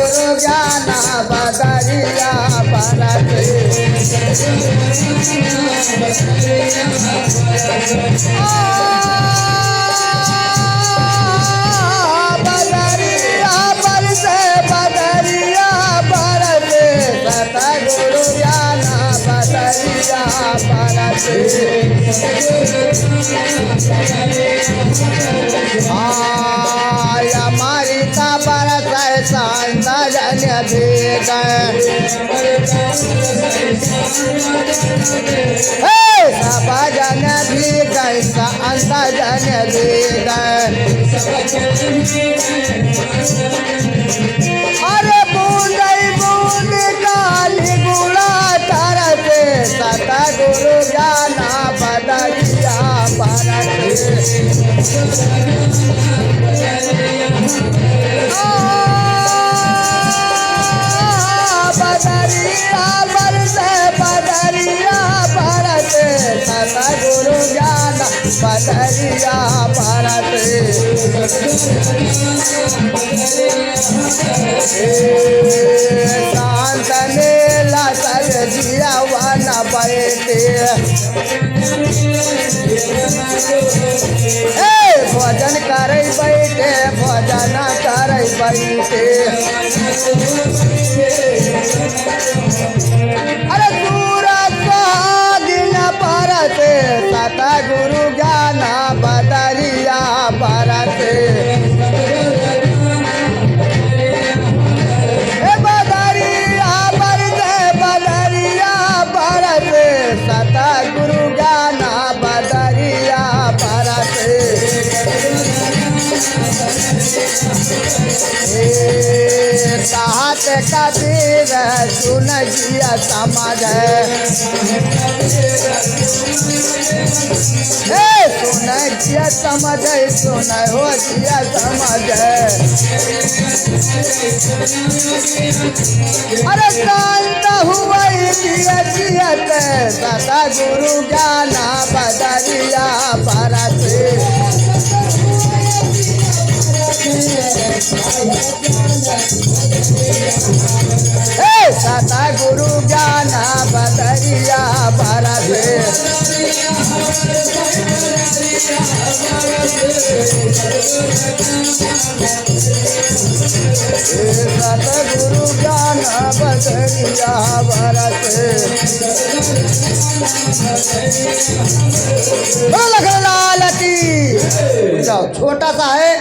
गुरु ज्ञान बदरिया बरसे बदरिया बरसे बदरिया बरसे सतगुरु ज्ञान बदरिया बरसे हमारी बरस संत जन भी गए सब जन भी गए संत जन भी गए अरे बूंद बूंद काली गुड़ा तरसे सतगुरु ज्ञान बदरिया बरसे बदरिया बरसे बदरिया बरसे सतगुरु ज्ञान बदरिया बरसे शांत नीला सल जिया वन बैठे भोजन करे बैठे भोजन करे बैठे अरे सूरज दिन परसे सतगुरु ज्ञान बदरिया बरसे बदरिया बरसे बदरिया बरसे सतगुरु ज्ञान बदरिया बरसे कहत कबीर सुन जिया समझ सुन जिया समझ सुन हो जिया समझ अरे शांत हुआ जिया जियत सतगुरु ज्ञान बदरिया बरसे सतगुरु ज्ञान बदरिया बरसे सतगुरु ज्ञान बदरिया बरसे लाल की जाओ छोटा सा है